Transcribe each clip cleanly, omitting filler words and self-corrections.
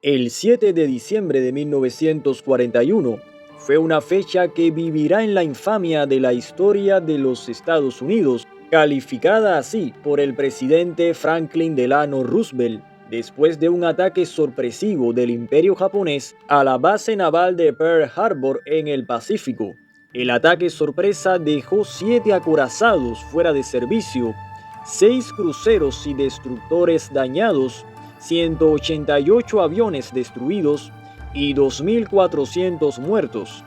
El 7 de diciembre de 1941 fue una fecha que vivirá en la infamia de la historia de los Estados Unidos, calificada así por el presidente Franklin Delano Roosevelt, después de un ataque sorpresivo del Imperio japonés a la base naval de Pearl Harbor en el Pacífico. El ataque sorpresa dejó 7 acorazados fuera de servicio, 6 cruceros y destructores dañados, 188 aviones destruidos y 2.400 muertos.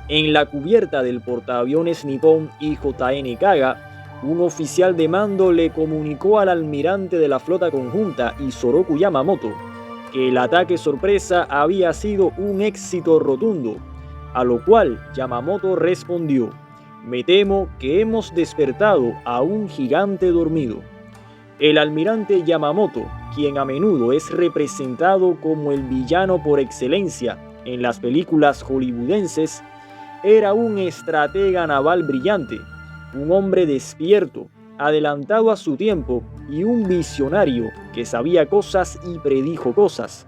En la cubierta del portaaviones nipón IJN Kaga, un oficial de mando le comunicó al almirante de la flota conjunta Isoroku Yamamoto que el ataque sorpresa había sido un éxito rotundo, a lo cual Yamamoto respondió: "Me temo que hemos despertado a un gigante dormido". El almirante Yamamoto, quien a menudo es representado como el villano por excelencia en las películas hollywoodenses, era un estratega naval brillante, un hombre despierto, adelantado a su tiempo y un visionario que sabía cosas y predijo cosas.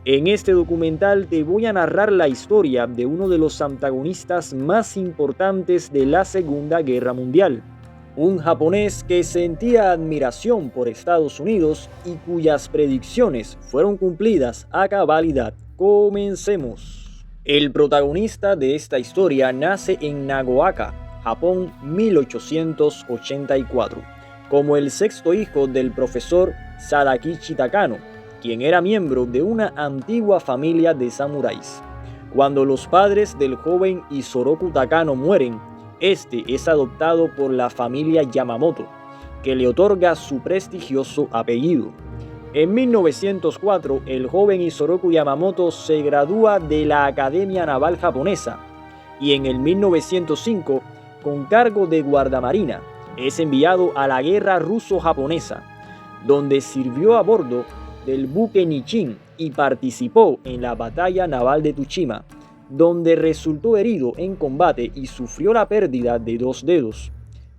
En este documental te voy a narrar la historia de uno de los antagonistas más importantes de la Segunda Guerra Mundial. Un japonés que sentía admiración por Estados Unidos y cuyas predicciones fueron cumplidas a cabalidad. Comencemos. El protagonista de esta historia nace en Nagaoka, Japón, 1884, como el sexto hijo del profesor Sadakichi Takano, quien era miembro de una antigua familia de samuráis. Cuando los padres del joven Isoroku Takano mueren, este es adoptado por la familia Yamamoto, que le otorga su prestigioso apellido. En 1904, el joven Isoroku Yamamoto se gradúa de la Academia Naval Japonesa y en el 1905, con cargo de guardamarina, es enviado a la guerra ruso-japonesa, donde sirvió a bordo del buque Nichin y participó en la batalla naval de Tsushima, donde resultó herido en combate y sufrió la pérdida de 2 dedos.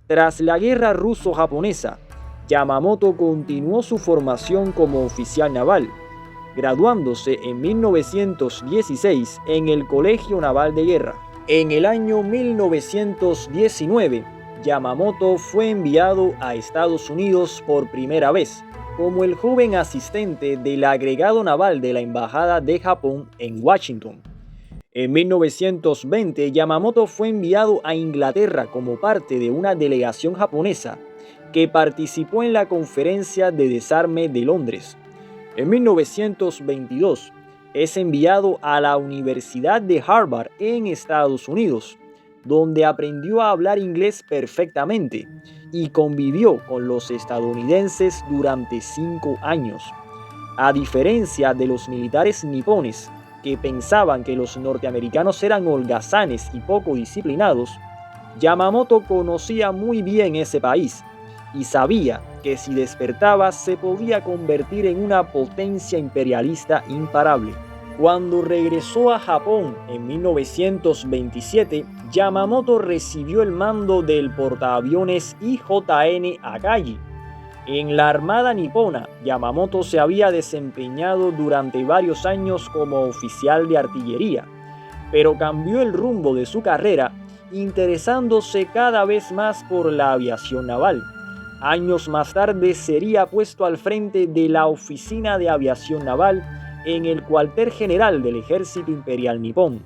Tras la guerra ruso-japonesa, Yamamoto continuó su formación como oficial naval, graduándose en 1916 en el Colegio Naval de Guerra. En el año 1919, Yamamoto fue enviado a Estados Unidos por primera vez, como el joven asistente del agregado naval de la Embajada de Japón en Washington. En 1920, Yamamoto fue enviado a Inglaterra como parte de una delegación japonesa que participó en la Conferencia de Desarme de Londres. En 1922, es enviado a la Universidad de Harvard en Estados Unidos, donde aprendió a hablar inglés perfectamente y convivió con los estadounidenses durante 5 años. A diferencia de los militares nipones, que pensaban que los norteamericanos eran holgazanes y poco disciplinados, Yamamoto conocía muy bien ese país y sabía que si despertaba se podía convertir en una potencia imperialista imparable. Cuando regresó a Japón en 1927, Yamamoto recibió el mando del portaaviones IJN Akagi. En la Armada nipona, Yamamoto se había desempeñado durante varios años como oficial de artillería, pero cambió el rumbo de su carrera, interesándose cada vez más por la aviación naval. Años más tarde sería puesto al frente de la Oficina de Aviación Naval en el cuartel general del Ejército Imperial Nipón.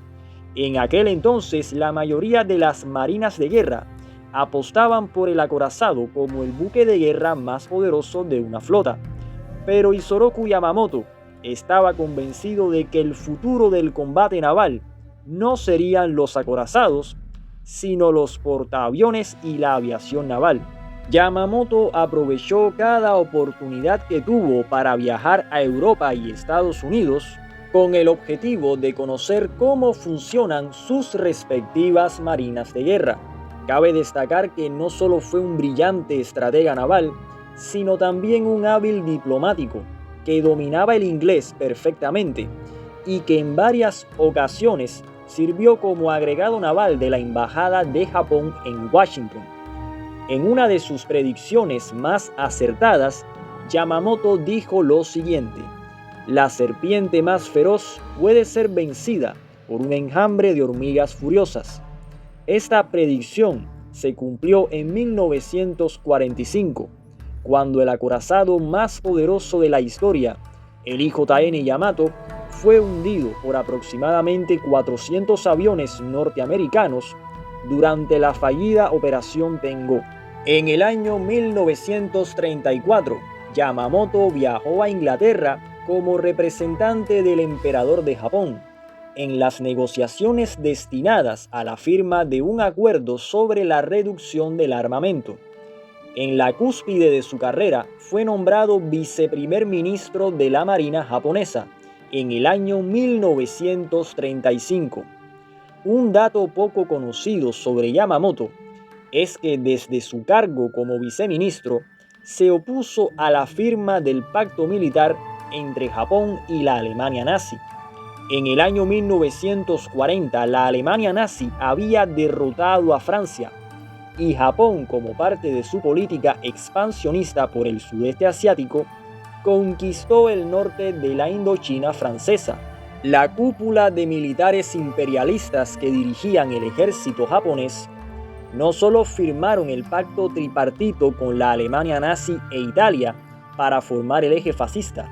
En aquel entonces, la mayoría de las marinas de guerra apostaban por el acorazado como el buque de guerra más poderoso de una flota. Pero Isoroku Yamamoto estaba convencido de que el futuro del combate naval no serían los acorazados, sino los portaaviones y la aviación naval. Yamamoto aprovechó cada oportunidad que tuvo para viajar a Europa y Estados Unidos con el objetivo de conocer cómo funcionan sus respectivas marinas de guerra. Cabe destacar que no solo fue un brillante estratega naval, sino también un hábil diplomático que dominaba el inglés perfectamente y que en varias ocasiones sirvió como agregado naval de la Embajada de Japón en Washington. En una de sus predicciones más acertadas, Yamamoto dijo lo siguiente: La serpiente más feroz puede ser vencida por un enjambre de hormigas furiosas. Esta predicción se cumplió en 1945, cuando el acorazado más poderoso de la historia, el IJN Yamato, fue hundido por aproximadamente 400 aviones norteamericanos durante la fallida Operación Tengo. En el año 1934, Yamamoto viajó a Inglaterra como representante del emperador de Japón en las negociaciones destinadas a la firma de un acuerdo sobre la reducción del armamento. En la cúspide de su carrera fue nombrado viceprimer ministro de la Marina japonesa en el año 1935. Un dato poco conocido sobre Yamamoto es que desde su cargo como viceministro se opuso a la firma del pacto militar entre Japón y la Alemania nazi. En el año 1940 la Alemania nazi había derrotado a Francia y Japón, como parte de su política expansionista por el sudeste asiático, conquistó el norte de la Indochina francesa. La cúpula de militares imperialistas que dirigían el ejército japonés no solo firmaron el pacto tripartito con la Alemania nazi e Italia para formar el eje fascista,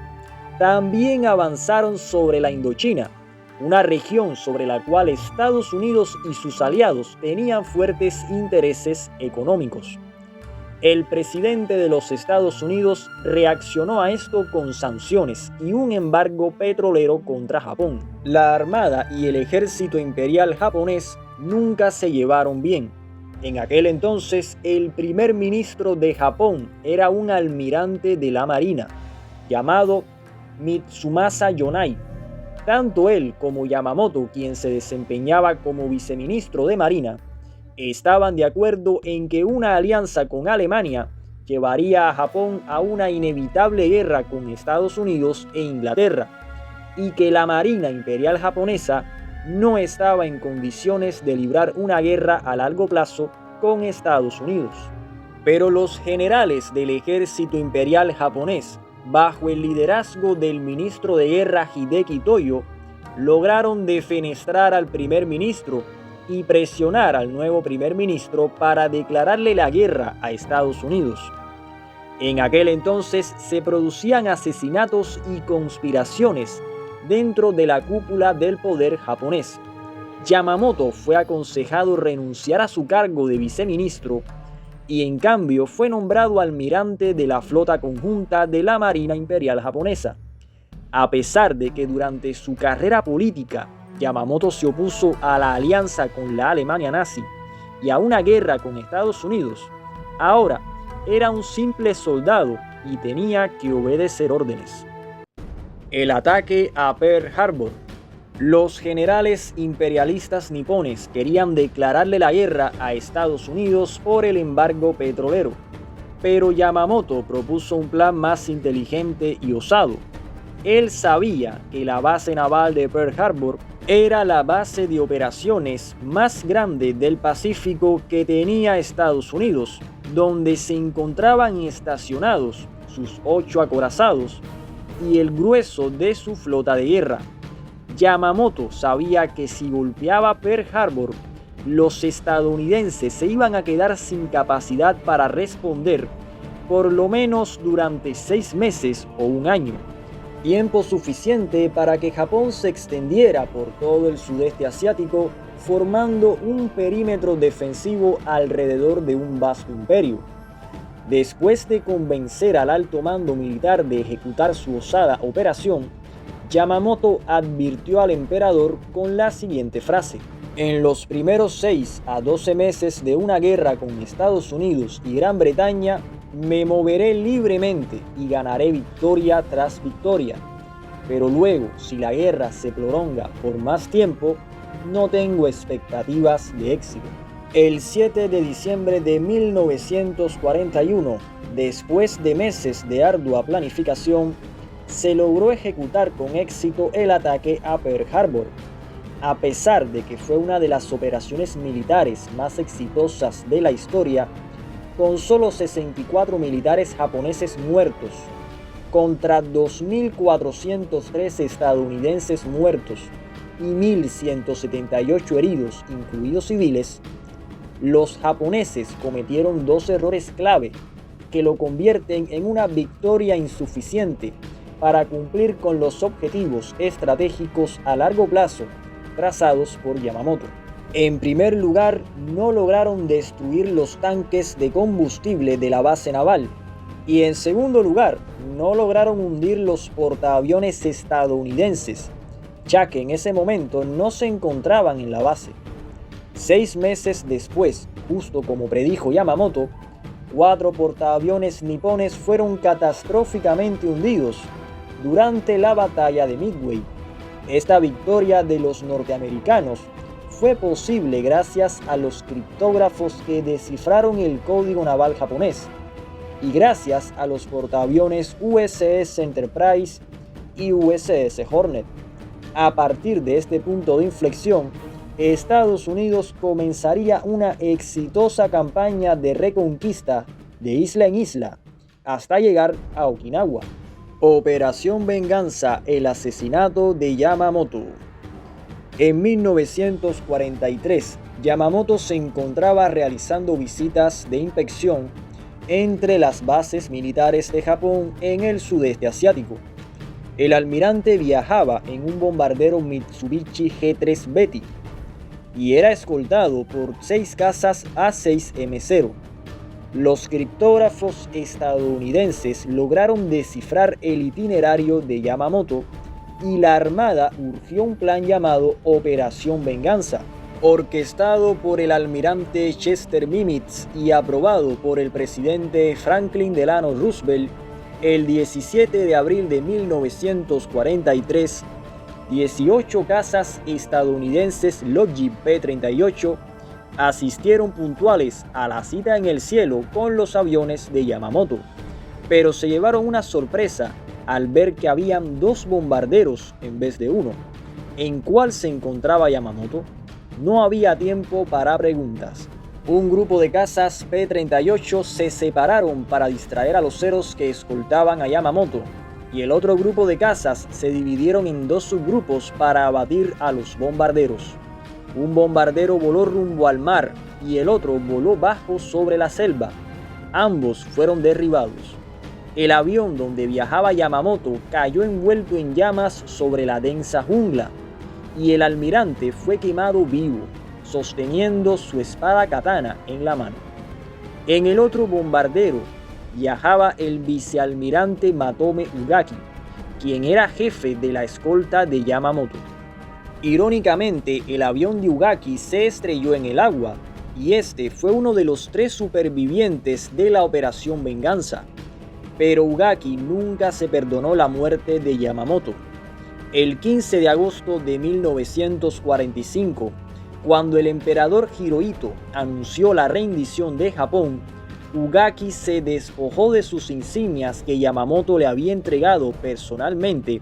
también avanzaron sobre la Indochina, una región sobre la cual Estados Unidos y sus aliados tenían fuertes intereses económicos. El presidente de los Estados Unidos reaccionó a esto con sanciones y un embargo petrolero contra Japón. La armada y el ejército imperial japonés nunca se llevaron bien. En aquel entonces, el primer ministro de Japón era un almirante de la Marina, llamado Mitsumasa Yonai. Tanto él como Yamamoto, quien se desempeñaba como viceministro de Marina, estaban de acuerdo en que una alianza con Alemania llevaría a Japón a una inevitable guerra con Estados Unidos e Inglaterra, y que la Marina Imperial japonesa no estaba en condiciones de librar una guerra a largo plazo con Estados Unidos. Pero los generales del ejército imperial japonés, bajo el liderazgo del ministro de guerra Hideki Toyo, lograron defenestrar al primer ministro y presionar al nuevo primer ministro para declararle la guerra a Estados Unidos. En aquel entonces se producían asesinatos y conspiraciones dentro de la cúpula del poder japonés. Yamamoto fue aconsejado renunciar a su cargo de viceministro y en cambio fue nombrado almirante de la flota conjunta de la Marina Imperial japonesa. A pesar de que durante su carrera política Yamamoto se opuso a la alianza con la Alemania nazi y a una guerra con Estados Unidos, ahora era un simple soldado y tenía que obedecer órdenes. El ataque a Pearl Harbor. Los generales imperialistas nipones querían declararle la guerra a Estados Unidos por el embargo petrolero, pero Yamamoto propuso un plan más inteligente y osado. Él sabía que la base naval de Pearl Harbor era la base de operaciones más grande del Pacífico que tenía Estados Unidos, donde se encontraban estacionados sus 8 acorazados y el grueso de su flota de guerra. Yamamoto sabía que si golpeaba Pearl Harbor, los estadounidenses se iban a quedar sin capacidad para responder, por lo menos durante 6 meses o un año. Tiempo suficiente para que Japón se extendiera por todo el sudeste asiático, formando un perímetro defensivo alrededor de un vasto imperio. Después de convencer al alto mando militar de ejecutar su osada operación, Yamamoto advirtió al emperador con la siguiente frase: en los primeros 6 a 12 meses de una guerra con Estados Unidos y Gran Bretaña, me moveré libremente y ganaré victoria tras victoria. Pero luego, si la guerra se prolonga por más tiempo, no tengo expectativas de éxito. El 7 de diciembre de 1941, después de meses de ardua planificación, se logró ejecutar con éxito el ataque a Pearl Harbor. A pesar de que fue una de las operaciones militares más exitosas de la historia, con solo 64 militares japoneses muertos, contra 2.403 estadounidenses muertos y 1.178 heridos, incluidos civiles, los japoneses cometieron dos errores clave que lo convierten en una victoria insuficiente para cumplir con los objetivos estratégicos a largo plazo trazados por Yamamoto. En primer lugar, no lograron destruir los tanques de combustible de la base naval. Y en segundo lugar, no lograron hundir los portaaviones estadounidenses, ya que en ese momento no se encontraban en la base. 6 meses después, justo como predijo Yamamoto, 4 portaaviones nipones fueron catastróficamente hundidos durante la batalla de Midway. Esta victoria de los norteamericanos fue posible gracias a los criptógrafos que descifraron el código naval japonés y gracias a los portaaviones USS Enterprise y USS Hornet. A partir de este punto de inflexión, Estados Unidos comenzaría una exitosa campaña de reconquista de isla en isla hasta llegar a Okinawa. Operación Venganza, el asesinato de Yamamoto. En 1943, Yamamoto se encontraba realizando visitas de inspección entre las bases militares de Japón en el sudeste asiático. El almirante viajaba en un bombardero Mitsubishi G-3 Betty y era escoltado por 6 cazas A-6M0. Los criptógrafos estadounidenses lograron descifrar el itinerario de Yamamoto y la Armada urgió un plan llamado Operación Venganza, orquestado por el almirante Chester Nimitz y aprobado por el presidente Franklin Delano Roosevelt. El 17 de abril de 1943, 18 cazas estadounidenses Lockheed P-38 asistieron puntuales a la cita en el cielo con los aviones de Yamamoto, pero se llevaron una sorpresa al ver que habían 2 bombarderos en vez de 1. ¿En cuál se encontraba Yamamoto? No había tiempo para preguntas. Un grupo de cazas P-38 se separaron para distraer a los ceros que escoltaban a Yamamoto, y el otro grupo de cazas se dividieron en 2 subgrupos para abatir a los bombarderos. Un bombardero voló rumbo al mar y el otro voló bajo sobre la selva. Ambos fueron derribados. El avión donde viajaba Yamamoto cayó envuelto en llamas sobre la densa jungla y el almirante fue quemado vivo, sosteniendo su espada katana en la mano. En el otro bombardero viajaba el vicealmirante Matome Ugaki, quien era jefe de la escolta de Yamamoto. Irónicamente, el avión de Ugaki se estrelló en el agua y este fue uno de los 3 supervivientes de la Operación Venganza. Pero Ugaki nunca se perdonó la muerte de Yamamoto. El 15 de agosto de 1945, cuando el emperador Hirohito anunció la rendición de Japón, Ugaki se despojó de sus insignias que Yamamoto le había entregado personalmente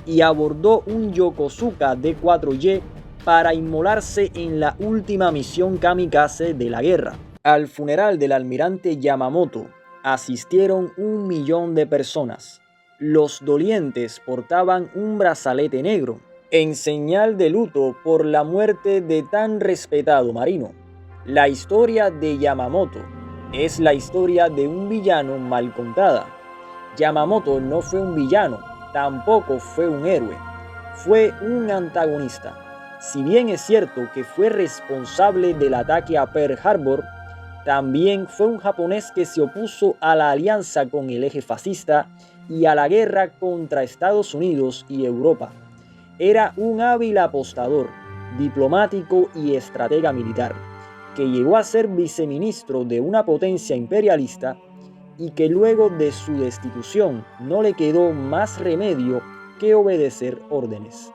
y abordó un Yokosuka D-4Y para inmolarse en la última misión kamikaze de la guerra. Al funeral del almirante Yamamoto asistieron 1 millón de personas. Los dolientes portaban un brazalete negro, en señal de luto por la muerte de tan respetado marino. La historia de Yamamoto es la historia de un villano mal contada. Yamamoto no fue un villano, tampoco fue un héroe, fue un antagonista. Si bien es cierto que fue responsable del ataque a Pearl Harbor, también fue un japonés que se opuso a la alianza con el eje fascista y a la guerra contra Estados Unidos y Europa. Era un hábil apostador, diplomático y estratega militar, que llegó a ser viceministro de una potencia imperialista y que luego de su destitución no le quedó más remedio que obedecer órdenes.